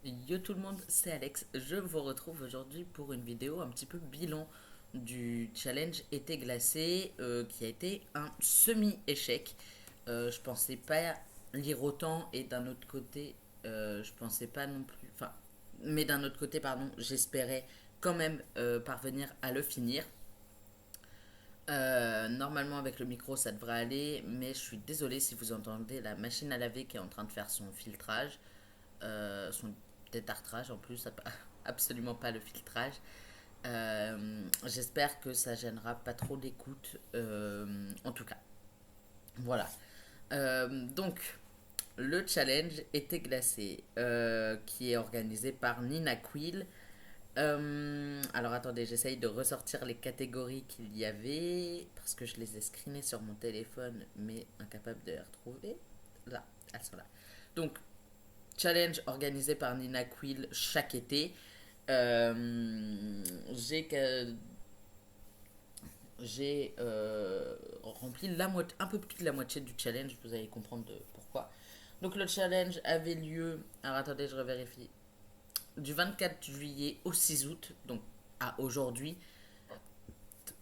Yo tout le monde, c'est Alex. Je vous retrouve aujourd'hui pour une vidéo un petit peu bilan du challenge été glacé qui a été un semi-échec. Je pensais pas lire autant et d'un autre côté, je pensais pas non plus. Enfin, mais d'un autre côté, pardon, j'espérais quand même parvenir à le finir. Normalement avec le micro ça devrait aller, mais je suis désolé si vous entendez la machine à laver qui est en train de faire son filtrage, son détartrage en plus, absolument pas le filtrage. J'espère que ça gênera pas trop l'écoute, en tout cas. Voilà. Donc, le challenge était glacé, qui est organisé par Nina Quill. Alors attendez, j'essaye de ressortir les catégories qu'il y avait, parce que je les ai screenées sur mon téléphone, mais incapable de les retrouver. Là, elles sont là. Donc, challenge organisé par Nina Quill chaque été. J'ai rempli un peu plus de la moitié du challenge, vous allez comprendre pourquoi. Donc le challenge avait lieu, alors attendez, je revérifie, du 24 juillet au 6 août, donc à aujourd'hui.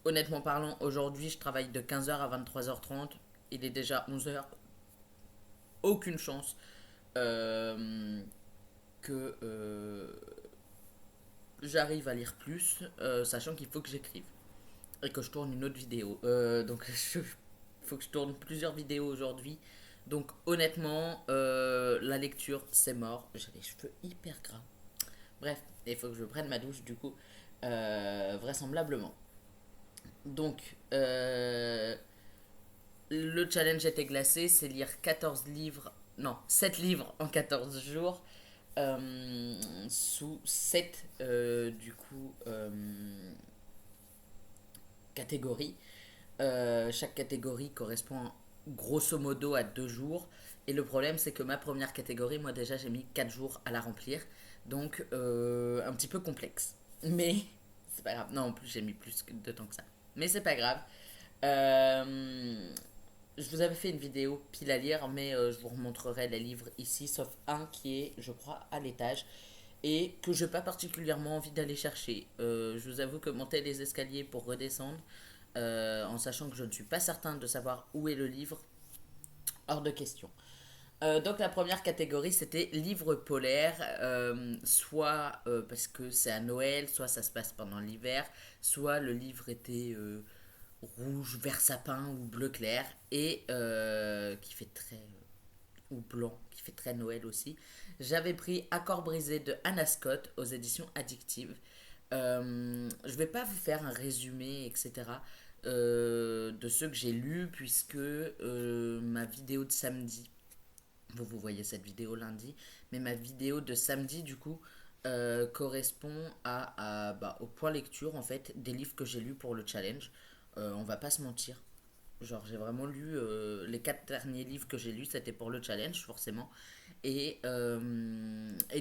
Honnêtement parlant, aujourd'hui je travaille de 15h à 23h30, il est déjà 11h, aucune chance que j'arrive à lire plus, sachant qu'il faut que j'écrive et que je tourne une autre vidéo. Donc, il faut que je tourne plusieurs vidéos aujourd'hui. Donc, honnêtement, la lecture, c'est mort. J'ai les cheveux hyper gras. Bref, il faut que je prenne ma douche, du coup, vraisemblablement. Donc, le challenge était glacé, c'est lire 14 livres, non, 7 livres en 14 jours, sous 7 du coup, catégories. Chaque catégorie correspond grosso modo à 2 jours. Et le problème, c'est que ma première catégorie, moi déjà, j'ai mis 4 jours à la remplir. Donc, un petit peu complexe. Mais c'est pas grave. Non, en plus, j'ai mis plus de temps que ça. Mais c'est pas grave. Euh, je vous avais fait une vidéo pile à lire, mais je vous remontrerai les livres ici, sauf un qui est, je crois, à l'étage et que je n'ai pas particulièrement envie d'aller chercher. Je vous avoue que monter les escaliers pour redescendre, en sachant que je ne suis pas certain de savoir où est le livre, hors de question. Donc la première catégorie c'était livre polaire, soit parce que c'est à Noël, soit ça se passe pendant l'hiver, soit le livre était rouge, vert sapin ou bleu clair et qui fait très ou blanc, qui fait très Noël aussi. J'avais pris Accord brisé de Anna Scott aux éditions Addictives. Je vais pas vous faire un résumé, etc. De ceux que j'ai lus, puisque ma vidéo de samedi, vous voyez cette vidéo lundi, mais ma vidéo de samedi, du coup, correspond bah, au point lecture, en fait, des livres que j'ai lus pour le challenge. On va pas se mentir, genre, j'ai vraiment lu les 4 derniers livres que j'ai lus, c'était pour le challenge, forcément. Et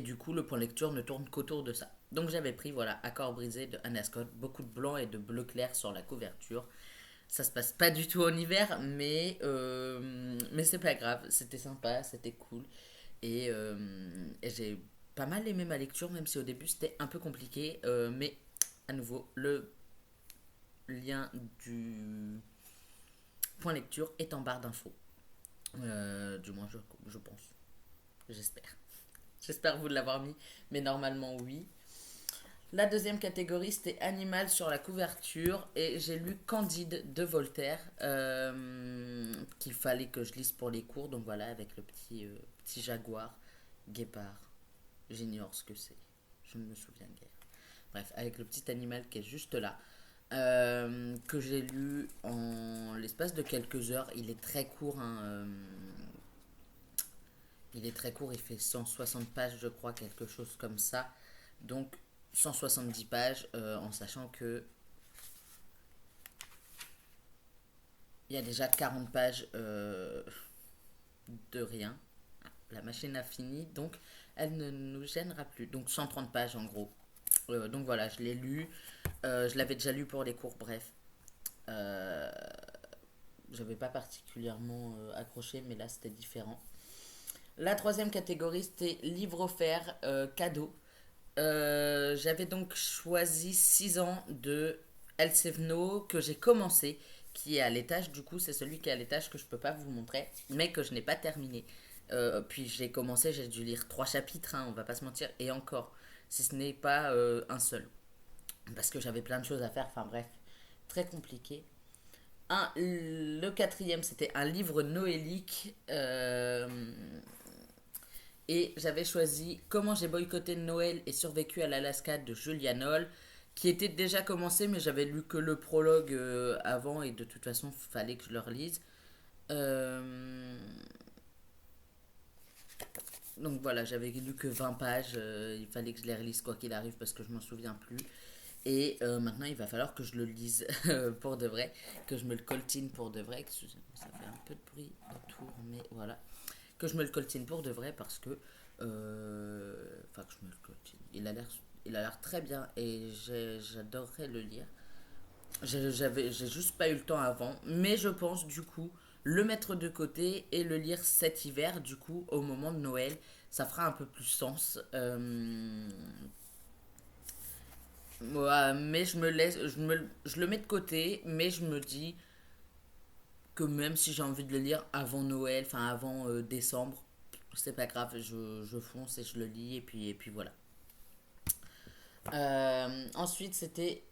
du coup, le point lecture ne tourne qu'autour de ça. Donc, j'avais pris, voilà, Accord brisé de Anna Scott, beaucoup de blanc et de bleu clair sur la couverture. Ça se passe pas du tout en hiver, mais c'est pas grave, c'était sympa, c'était cool. Et j'ai pas mal aimé ma lecture, même si au début c'était un peu compliqué. Mais à nouveau, le lien du point lecture est en barre d'infos. Du moins, je pense. J'espère. J'espère vous l'avoir mis, mais normalement oui. La deuxième catégorie, c'était Animal sur la couverture. Et j'ai lu Candide de Voltaire, qu'il fallait que je lise pour les cours. Donc voilà, avec le petit jaguar, guépard. J'ignore ce que c'est. Je ne me souviens guère. Bref, avec le petit animal qui est juste là. Que j'ai lu en l'espace de quelques heures. Il est très court, hein, il est très court, il fait 160 pages, je crois, quelque chose comme ça. Donc 170 pages, en sachant que il y a déjà 40 pages de rien. La machine a fini, donc elle ne nous gênera plus. Donc 130 pages en gros. Donc voilà, je l'ai lu. Je l'avais déjà lu pour les cours, bref. Euh, J'avais pas particulièrement accroché, mais là c'était différent. La troisième catégorie, c'était livre offert, cadeau. J'avais donc choisi 6 ans de El Sevno que j'ai commencé, qui est à l'étage. Du coup, c'est celui qui est à l'étage que je peux pas vous montrer, mais que je n'ai pas terminé. Puis j'ai commencé, j'ai dû lire 3 chapitres, hein, on va pas se mentir, et encore, si ce n'est pas un seul. Parce que j'avais plein de choses à faire, enfin bref, très compliqué. Le quatrième, c'était un livre noélique. Et j'avais choisi Comment j'ai boycotté Noël et survécu à l'Alaska de Julia Knoll, qui était déjà commencé, mais j'avais lu que le prologue avant, et de toute façon, fallait que je le relise. Euh, donc voilà, j'avais lu que 20 pages, il fallait que je les relise quoi qu'il arrive parce que je m'en souviens plus. Et maintenant, il va falloir que je le lise pour de vrai, que je me le coltine pour de vrai. Excusez-moi, ça fait un peu de bruit autour, mais voilà. Que je me le coltine pour de vrai parce que. Enfin, que je me le coltine. Il a l'air très bien et j'adorerais le lire. J'ai juste pas eu le temps avant, mais je pense du coup le mettre de côté et le lire cet hiver, du coup, au moment de Noël. Ça fera un peu plus sens. Ouais, mais je me laisse, je le mets de côté, mais je me dis que même si j'ai envie de le lire avant Noël, enfin avant décembre, c'est pas grave, je fonce et je le lis et puis voilà. Ensuite, c'était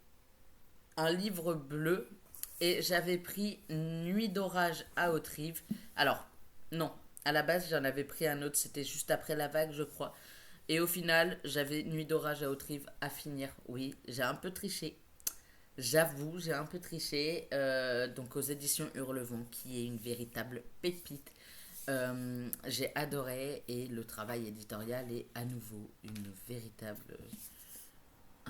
un livre bleu et j'avais pris Nuit d'orage à Haute-Rive. Alors, non, à la base j'en avais pris un autre, c'était juste après la vague, je crois. Et au final, j'avais Nuit d'orage à Haute-Rive à finir. Oui, j'ai un peu triché. J'avoue, j'ai un peu triché. Donc aux éditions Hurlevent, qui est une véritable pépite. J'ai adoré et le travail éditorial est à nouveau un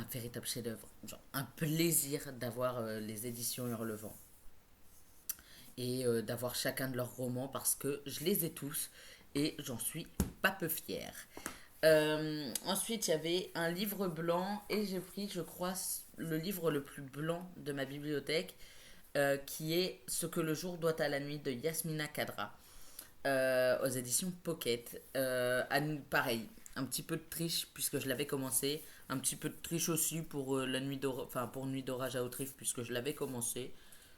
véritable chef-d'œuvre. Genre un plaisir d'avoir les éditions Hurlevent et d'avoir chacun de leurs romans parce que je les ai tous et j'en suis pas peu fière. Ensuite, il y avait un livre blanc et j'ai pris, je crois, le livre le plus blanc de ma bibliothèque, qui est Ce que le jour doit à la nuit de Yasmina Kadra, aux éditions Pocket. Pareil, un petit peu de triche puisque je l'avais commencé, un petit peu de triche aussi pour enfin pour Nuit d'orage à Autrive puisque je l'avais commencé.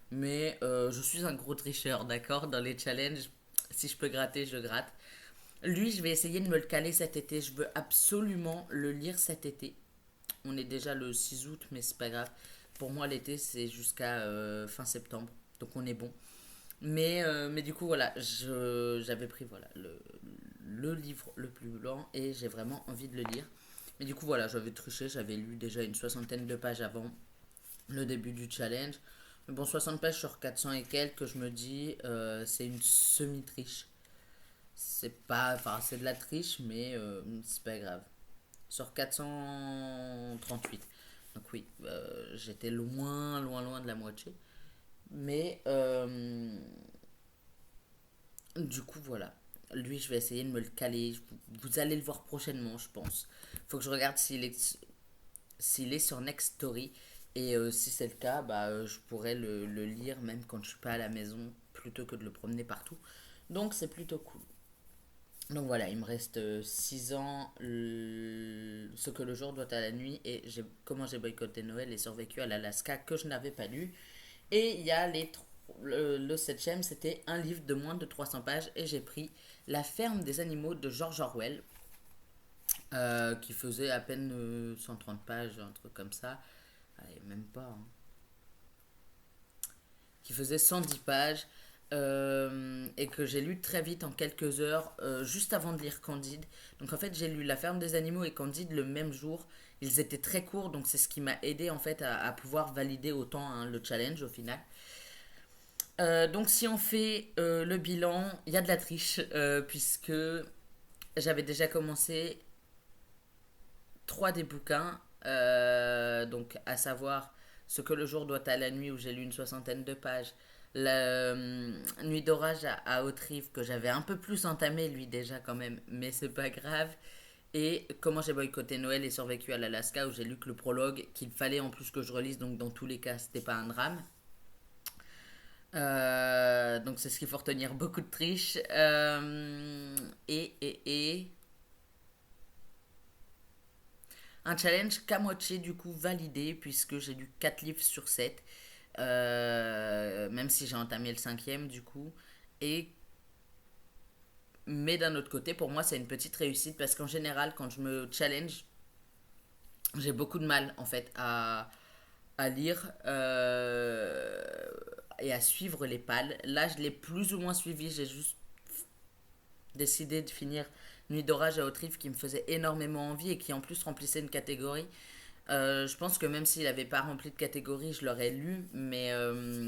Mais je suis un gros tricheur, d'accord, dans les challenges. Si je peux gratter, je gratte. Lui, je vais essayer de me le caler cet été. Je veux absolument le lire cet été. On est déjà le 6 août, mais c'est pas grave. Pour moi, l'été, c'est jusqu'à fin septembre. Donc on est bon. Mais du coup, voilà, j'avais pris voilà, le livre le plus blanc et j'ai vraiment envie de le lire. Mais du coup, voilà, j'avais triché. J'avais lu déjà une soixantaine de pages avant le début du challenge. Mais bon, 60 pages sur 400 et quelques, je me dis, c'est une semi-triche. C'est pas, enfin, c'est de la triche, mais c'est pas grave. Sur 438. Donc oui, j'étais loin, loin, loin de la moitié. Mais du coup, voilà. Lui, je vais essayer de me le caler. Vous allez le voir prochainement, je pense. Faut que je regarde s'il est sur Next Story. Et si c'est le cas, bah, je pourrais le lire même quand je suis pas à la maison, plutôt que de le promener partout. Donc c'est plutôt cool. Donc voilà, il me reste 6 ans, ce que le jour doit à la nuit, et comment j'ai boycotté Noël et survécu à l'Alaska que je n'avais pas lu. Et il y a le septième, c'était un livre de moins de 300 pages, et j'ai pris La ferme des animaux de George Orwell, qui faisait à peine 130 pages, un truc comme ça. Allez, même pas, hein. Qui faisait 110 pages. Et que j'ai lu très vite en quelques heures, juste avant de lire Candide. Donc en fait, j'ai lu La ferme des animaux et Candide le même jour. Ils étaient très courts, donc c'est ce qui m'a aidé en fait à pouvoir valider autant, hein, le challenge au final. Donc si on fait le bilan, il y a de la triche, puisque j'avais déjà commencé 3 des bouquins, donc à savoir Ce que le jour doit à la nuit où j'ai lu une soixantaine de pages, la Nuit d'orage à Haute-Rive que j'avais un peu plus entamé lui déjà quand même, mais c'est pas grave. Et Comment j'ai boycotté Noël et survécu à l'Alaska où j'ai lu que le prologue qu'il fallait en plus que je relise, donc dans tous les cas c'était pas un drame. Donc c'est ce qu'il faut retenir, beaucoup de triche. Et un challenge qu'à moitié du coup validé puisque j'ai lu 4 livres sur 7, même si j'ai entamé le cinquième du coup. Et mais d'un autre côté, pour moi, c'est une petite réussite parce qu'en général, quand je me challenge, j'ai beaucoup de mal en fait à lire et à suivre les pales. Là, je l'ai plus ou moins suivi. J'ai juste décidé de finir Nuit d'orage à Autrive qui me faisait énormément envie et qui en plus remplissait une catégorie. Je pense que même s'il n'avait pas rempli de catégorie, je l'aurais lu, mais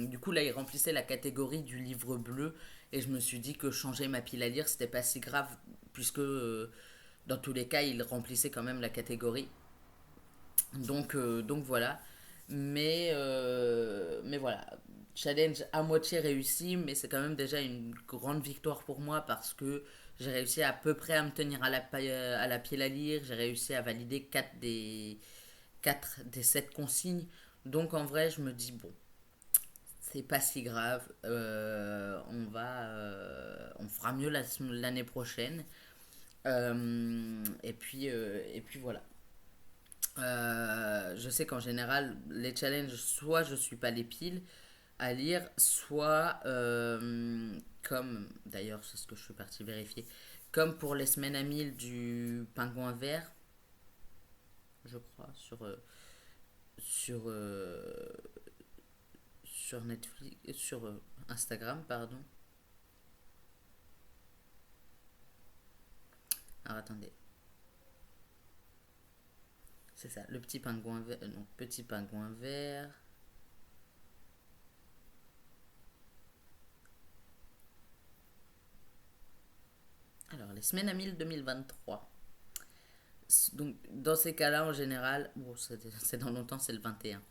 du coup là il remplissait la catégorie du livre bleu et je me suis dit que changer ma pile à lire c'était pas si grave puisque dans tous les cas il remplissait quand même la catégorie. Donc voilà. Mais voilà, challenge à moitié réussi, mais c'est quand même déjà une grande victoire pour moi parce que j'ai réussi à peu près à me tenir à la pile à lire, j'ai réussi à valider 4 des 7 consignes. Donc en vrai, je me dis, bon, c'est pas si grave, on fera mieux l'année prochaine. Et puis voilà. Je sais qu'en général, les challenges, soit je suis pas les piles à lire, soit comme, d'ailleurs, c'est ce que je suis parti vérifier, comme pour les semaines à 1000 du pingouin vert, je crois, sur, sur Netflix, sur Instagram, pardon. Alors attendez, c'est ça, le petit pingouin vert, non, petit pingouin vert. Alors, les semaines à 1000 2023. Donc, dans ces cas-là, en général, bon, c'est dans longtemps, c'est le 21.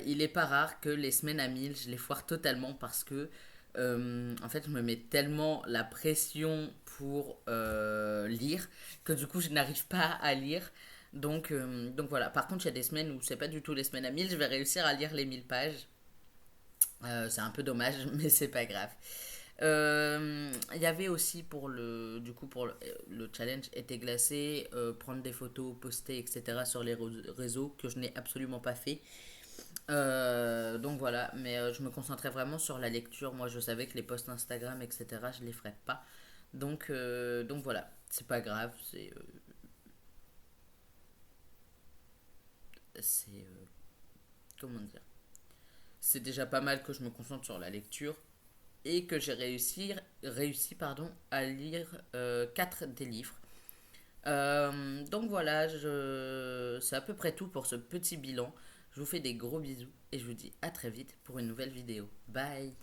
Il est pas rare que les semaines à 1000 je les foire totalement parce que, en fait, je me mets tellement la pression pour lire que du coup, je n'arrive pas à lire. Donc voilà. Par contre, il y a des semaines où c'est pas du tout les semaines à 1000 je vais réussir à lire les 1000 pages. C'est un peu dommage, mais c'est pas grave. Il y avait aussi pour le challenge été glacé, prendre des photos, poster, etc. sur les réseaux que je n'ai absolument pas fait. Donc voilà, mais je me concentrais vraiment sur la lecture. Moi, je savais que les posts Instagram, etc., je les ferais pas. Donc voilà, c'est pas grave. Comment dire? C'est déjà pas mal que je me concentre sur la lecture et que j'ai réussi pardon, à lire 4 des livres. Donc voilà, c'est à peu près tout pour ce petit bilan. Je vous fais des gros bisous et je vous dis à très vite pour une nouvelle vidéo. Bye!